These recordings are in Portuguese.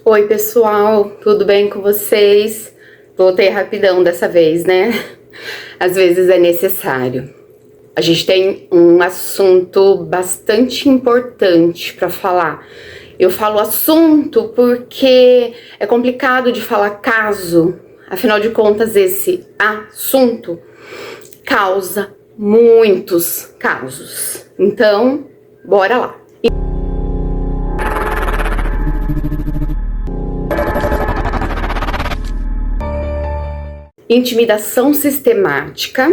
Oi, pessoal, tudo bem com vocês? Voltei rapidão dessa vez, né? Às vezes é necessário. A gente tem um assunto bastante importante para falar. Eu falo assunto porque é complicado de falar caso, afinal de contas, esse assunto causa muitos casos. Então, bora lá. Intimidação sistemática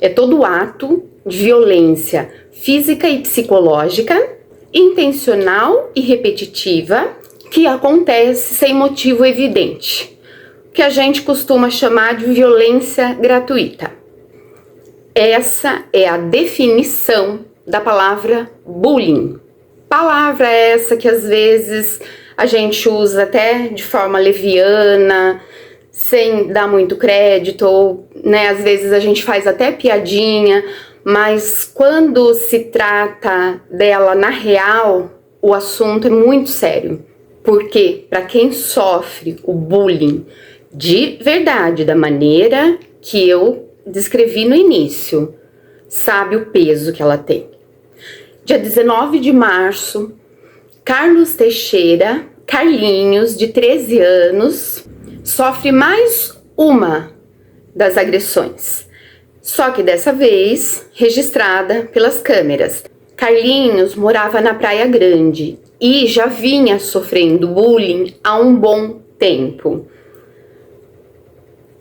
é todo ato de violência física e psicológica, intencional e repetitiva, que acontece sem motivo evidente, que a gente costuma chamar de violência gratuita. Essa é a definição da palavra bullying. Palavra essa que às vezes a gente usa até de forma leviana, sem dar muito crédito, ou, né, às vezes a gente faz até piadinha, mas quando se trata dela na real, o assunto é muito sério. Porque para quem sofre o bullying de verdade, da maneira que eu descrevi no início, sabe o peso que ela tem. Dia 19 de março, Carlos Teixeira, Carlinhos, de 13 anos, sofre mais uma das agressões, só que dessa vez registrada pelas câmeras. Carlinhos morava na Praia Grande e já vinha sofrendo bullying há um bom tempo.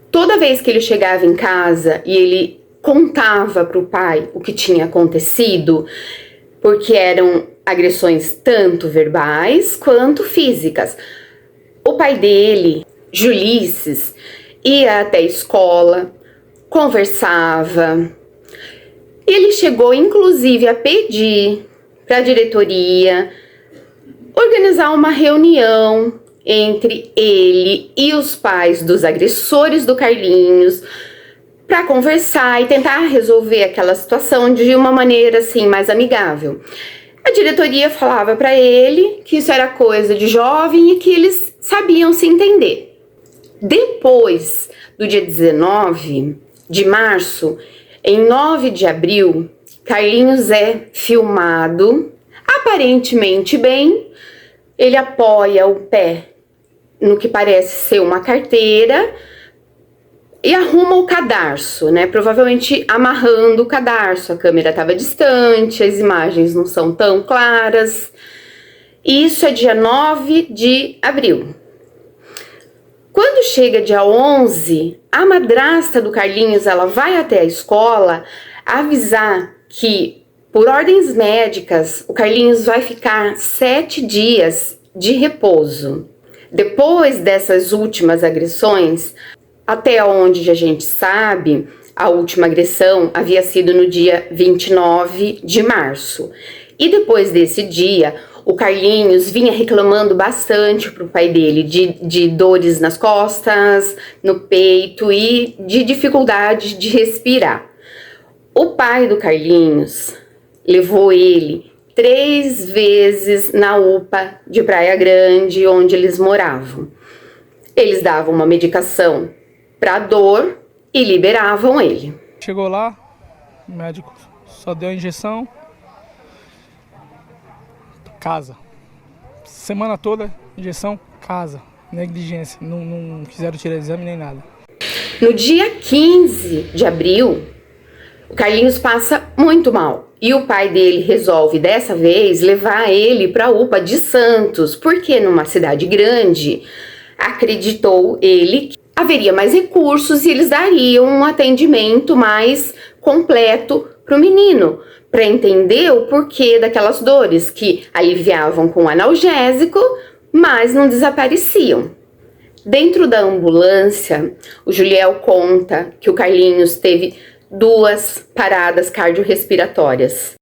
Toda vez que ele chegava em casa e ele contava para o pai o que tinha acontecido, porque eram agressões tanto verbais quanto físicas, o pai dele, Julisses, ia até a escola, conversava. Ele chegou inclusive a pedir para a diretoria organizar uma reunião entre ele e os pais dos agressores do Carlinhos para conversar e tentar resolver aquela situação de uma maneira assim mais amigável. A diretoria falava para ele que isso era coisa de jovem e que eles sabiam se entender. Depois do dia 19 de março, em 9 de abril, Carlinhos é filmado, aparentemente bem. Ele apoia o pé no que parece ser uma carteira e arruma o cadarço, né? Provavelmente amarrando o cadarço. A câmera estava distante, as imagens não são tão claras. Isso é dia 9 de abril. Quando chega dia 11, a madrasta do Carlinhos, ela vai até a escola avisar que, por ordens médicas, o Carlinhos vai ficar 7 dias de repouso. Depois dessas últimas agressões, até onde a gente sabe, a última agressão havia sido no dia 29 de março. E depois desse dia, o Carlinhos vinha reclamando bastante pro pai dele de dores nas costas, no peito e de dificuldade de respirar. O pai do Carlinhos levou ele 3 vezes na UPA de Praia Grande, onde eles moravam. Eles davam uma medicação para dor e liberavam ele. Chegou lá, o médico só deu a injeção. Casa. Semana toda, injeção, casa. Negligência. Não quiseram tirar exame nem nada. No dia 15 de abril, o Carlinhos passa muito mal. E o pai dele resolve, dessa vez, levar ele para a UPA de Santos, porque numa cidade grande, acreditou ele que haveria mais recursos e eles dariam um atendimento mais completo para o menino, para entender o porquê daquelas dores que aliviavam com analgésico, mas não desapareciam. Dentro da ambulância, o Juliel conta que o Carlinhos teve 2 paradas cardiorrespiratórias.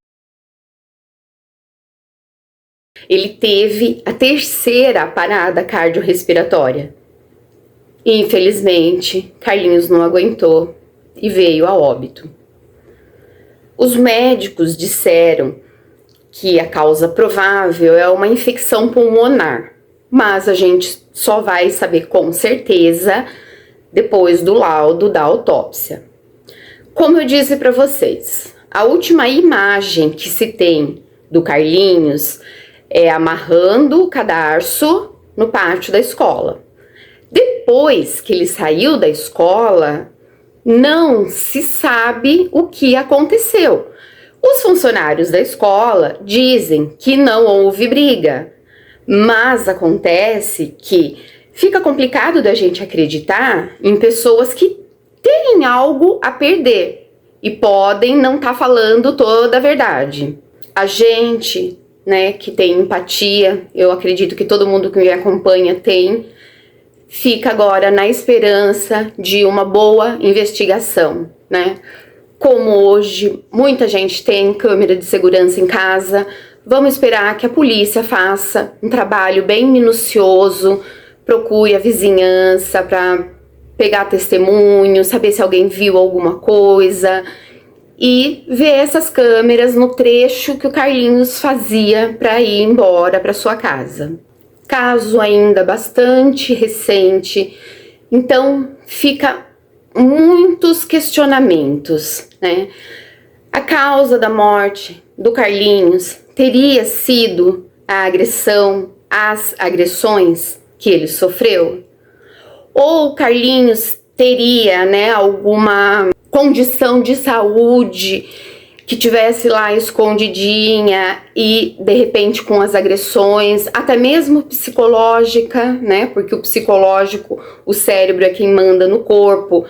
Ele teve a 3ª parada cardiorrespiratória. E, infelizmente, Carlinhos não aguentou e veio a óbito. Os médicos disseram que a causa provável é uma infecção pulmonar, mas a gente só vai saber com certeza depois do laudo da autópsia. Como eu disse para vocês, a última imagem que se tem do Carlinhos é amarrando o cadarço no pátio da escola. Depois que ele saiu da escola, não se sabe o que aconteceu. Os funcionários da escola dizem que não houve briga, mas acontece que fica complicado da gente acreditar em pessoas que têm algo a perder e podem não estar falando toda a verdade. A gente, né, que tem empatia, eu acredito que todo mundo que me acompanha tem, fica agora na esperança de uma boa investigação, né? Como hoje muita gente tem câmera de segurança em casa, vamos esperar que a polícia faça um trabalho bem minucioso, procure a vizinhança para pegar testemunho, saber se alguém viu alguma coisa e ver essas câmeras no trecho que o Carlinhos fazia para ir embora para sua casa. Caso ainda bastante recente, então fica muitos questionamentos, né? A causa da morte do Carlinhos teria sido a agressão, as agressões que ele sofreu? Ou o Carlinhos teria, né, alguma condição de saúde que tivesse lá escondidinha e de repente com as agressões, até mesmo psicológica, né? Porque o psicológico, o cérebro é quem manda no corpo,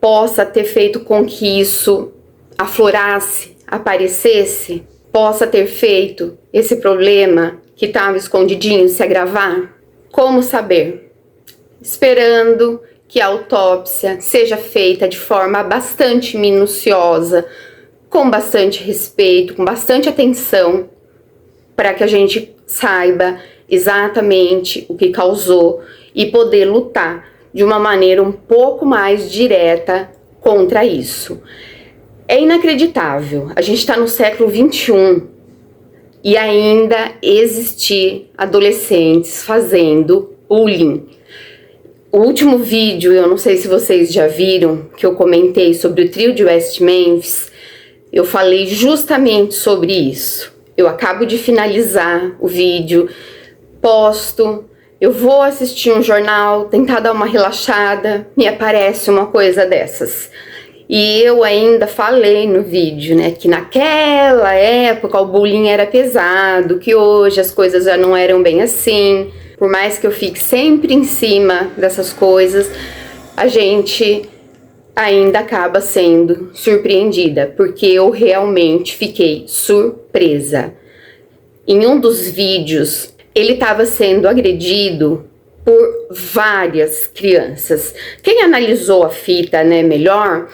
possa ter feito com que isso aflorasse, aparecesse, possa ter feito esse problema que estava escondidinho se agravar? Como saber? Esperando que a autópsia seja feita de forma bastante minuciosa, com bastante respeito, com bastante atenção, para que a gente saiba exatamente o que causou e poder lutar de uma maneira um pouco mais direta contra isso. É inacreditável, a gente está no século XXI e ainda existir adolescentes fazendo bullying. O último vídeo, eu não sei se vocês já viram, que eu comentei sobre o trio de West Memphis, eu falei justamente sobre isso. Eu acabo de finalizar o vídeo, posto, eu vou assistir um jornal, tentar dar uma relaxada, me aparece uma coisa dessas. E eu ainda falei no vídeo, né, que naquela época o bullying era pesado, que hoje as coisas já não eram bem assim. Por mais que eu fique sempre em cima dessas coisas, a gente ainda acaba sendo surpreendida, porque eu realmente fiquei surpresa. Em um dos vídeos, ele estava sendo agredido por várias crianças. Quem analisou a fita, né, melhor,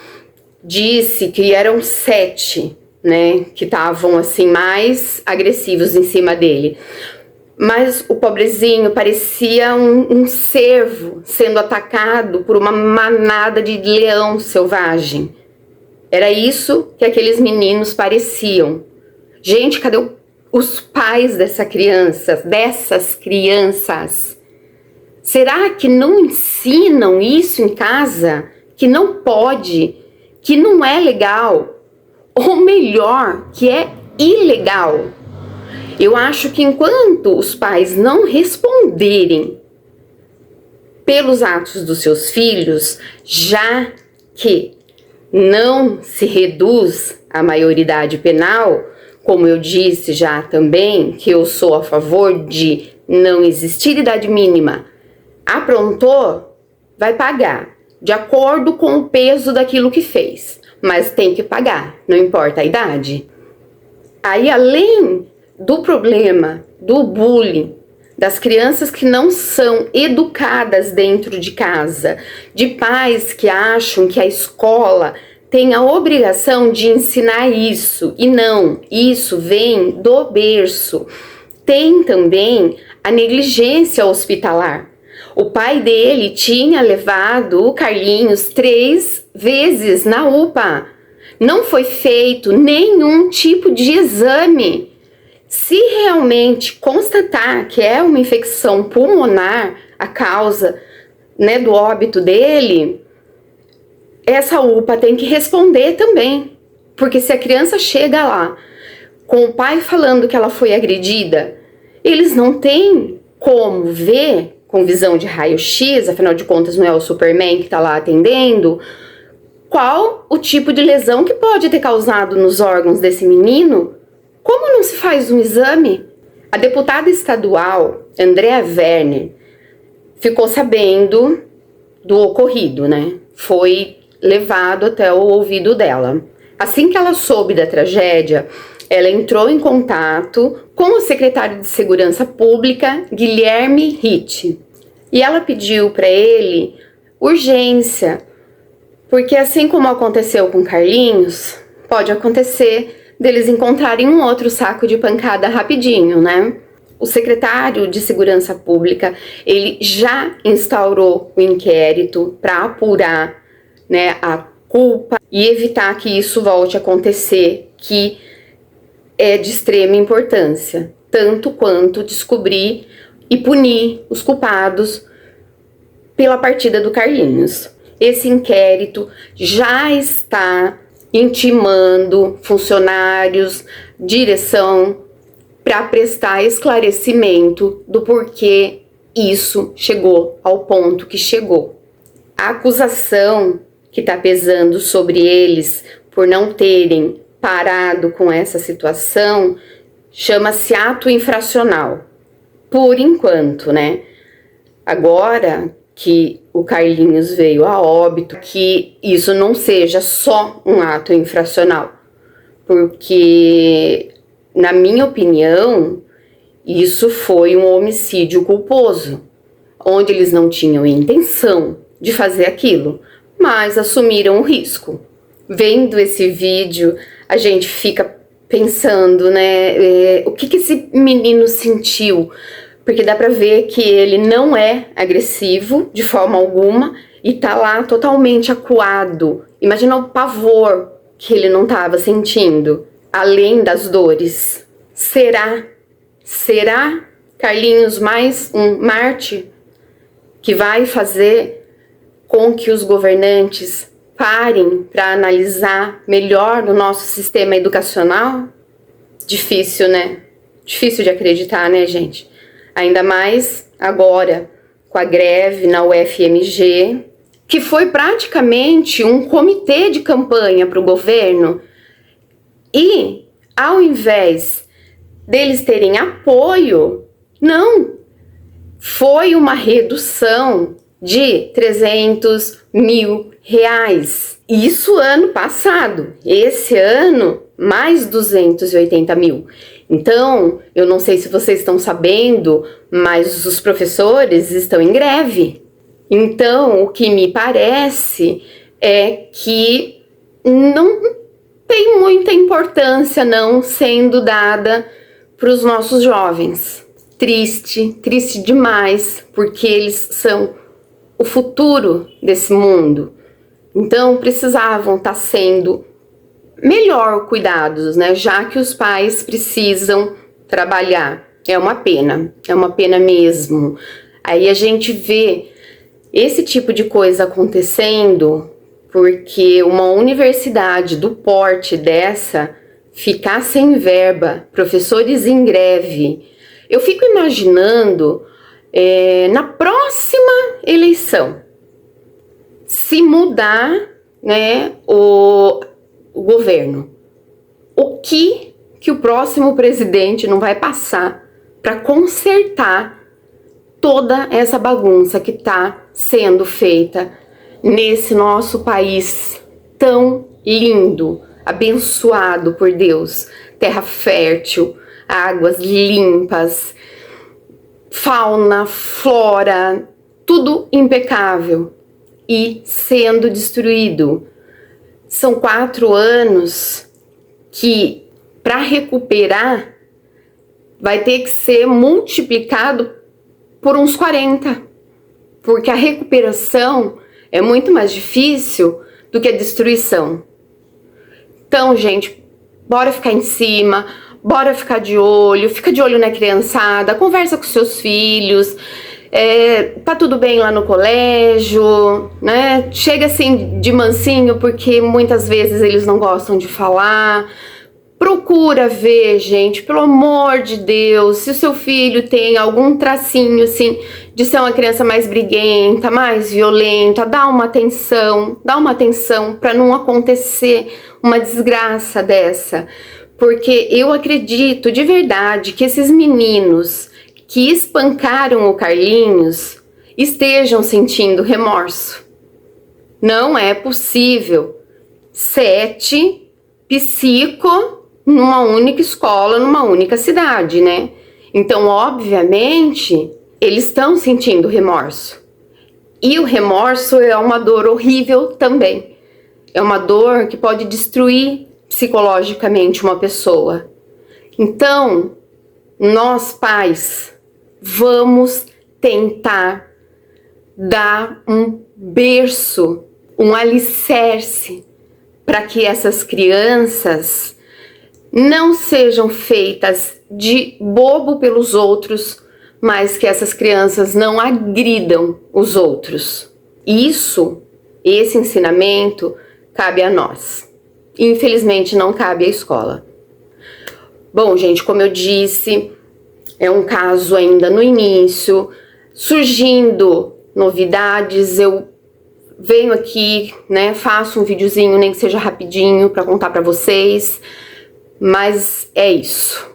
disse que eram 7, né, que estavam assim mais agressivos em cima dele. Mas o pobrezinho parecia um cervo sendo atacado por uma manada de leão selvagem. Era isso que aqueles meninos pareciam. Gente, cadê os pais dessas crianças? Será que não ensinam isso em casa? Que não pode, que não é legal? Ou melhor, que é ilegal? Eu acho que enquanto os pais não responderem pelos atos dos seus filhos, já que não se reduz a maioridade penal, como eu disse já também, que eu sou a favor de não existir idade mínima, aprontou, vai pagar, de acordo com o peso daquilo que fez, mas tem que pagar, não importa a idade. Aí, além do problema do bullying, das crianças que não são educadas dentro de casa, de pais que acham que a escola tem a obrigação de ensinar isso, e não, isso vem do berço. Tem também a negligência hospitalar. O pai dele tinha levado o Carlinhos 3 vezes na UPA. Não foi feito nenhum tipo de exame. Se realmente constatar que é uma infecção pulmonar a causa, né, do óbito dele, essa UPA tem que responder também. Porque se a criança chega lá com o pai falando que ela foi agredida, eles não têm como ver com visão de raio-x, afinal de contas não é o Superman que está lá atendendo, qual o tipo de lesão que pode ter causado nos órgãos desse menino. Como não se faz um exame? A deputada estadual, Andrea Werner, ficou sabendo do ocorrido, né? Foi levado até o ouvido dela. Assim que ela soube da tragédia, ela entrou em contato com o secretário de Segurança Pública, Guilherme Ritt, e ela pediu para ele urgência, porque assim como aconteceu com Carlinhos, pode acontecer deles encontrarem um outro saco de pancada rapidinho, né? O secretário de Segurança Pública, ele já instaurou o inquérito para apurar, né, a culpa e evitar que isso volte a acontecer, que é de extrema importância, tanto quanto descobrir e punir os culpados pela partida do Carlinhos. Esse inquérito já está intimando funcionários, direção, para prestar esclarecimento do porquê isso chegou ao ponto que chegou. A acusação que está pesando sobre eles por não terem parado com essa situação chama-se ato infracional. Por enquanto, né? Agora que o Carlinhos veio a óbito, que isso não seja só um ato infracional, porque, na minha opinião, isso foi um homicídio culposo, onde eles não tinham intenção de fazer aquilo, mas assumiram o risco. Vendo esse vídeo, a gente fica pensando, né, o que esse menino sentiu, porque dá pra ver que ele não é agressivo de forma alguma e tá lá totalmente acuado. Imagina o pavor que ele não tava sentindo, além das dores. Será Carlinhos mais um mártir que vai fazer com que os governantes parem para analisar melhor o nosso sistema educacional? Difícil, né? Difícil de acreditar, né, gente? Ainda mais agora com a greve na UFMG, que foi praticamente um comitê de campanha para o governo, e ao invés deles terem apoio, não, foi uma redução de 300 mil reais. Isso ano passado. Esse ano, mais 280 mil. Então, eu não sei se vocês estão sabendo, mas os professores estão em greve. Então, o que me parece é que não tem muita importância não sendo dada para os nossos jovens. Triste demais, porque eles são o futuro desse mundo. Então, precisavam estar sendo melhor cuidados, né? Já que os pais precisam trabalhar. É uma pena mesmo. Aí a gente vê esse tipo de coisa acontecendo porque uma universidade do porte dessa ficar sem verba, professores em greve. Eu fico imaginando na próxima eleição, se mudar, né, o governo, o que o próximo presidente não vai passar para consertar toda essa bagunça que está sendo feita nesse nosso país tão lindo, abençoado por Deus, terra fértil, águas limpas, fauna, flora, tudo impecável e sendo destruído. São 4 anos que, para recuperar, vai ter que ser multiplicado por uns 40, porque a recuperação é muito mais difícil do que a destruição. Então, gente, bora ficar em cima, bora ficar de olho, fica de olho na criançada, conversa com seus filhos, tá tudo bem lá no colégio, né? Chega assim de mansinho, porque muitas vezes eles não gostam de falar. Procura ver, gente, pelo amor de Deus, se o seu filho tem algum tracinho, assim, de ser uma criança mais briguenta, mais violenta, dá uma atenção para não acontecer uma desgraça dessa. Porque eu acredito de verdade que esses meninos que espancaram o Carlinhos estejam sentindo remorso. Não é possível 7 psico numa única escola, numa única cidade, né? Então, obviamente, eles estão sentindo remorso. E o remorso é uma dor horrível também. É uma dor que pode destruir psicologicamente uma pessoa. Então, nós pais, vamos tentar dar um berço, um alicerce para que essas crianças não sejam feitas de bobo pelos outros, mas que essas crianças não agridam os outros. Esse ensinamento cabe a nós. Infelizmente não cabe à escola. Bom, gente, como eu disse, é um caso ainda no início, surgindo novidades, eu venho aqui, né, faço um videozinho, nem que seja rapidinho, para contar para vocês. Mas é isso.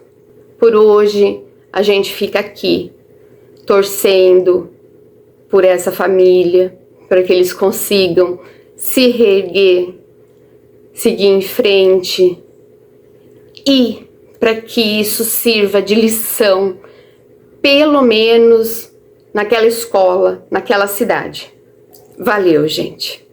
Por hoje, a gente fica aqui, torcendo por essa família, para que eles consigam se reerguer, seguir em frente e para que isso sirva de lição, pelo menos naquela escola, naquela cidade. Valeu, gente!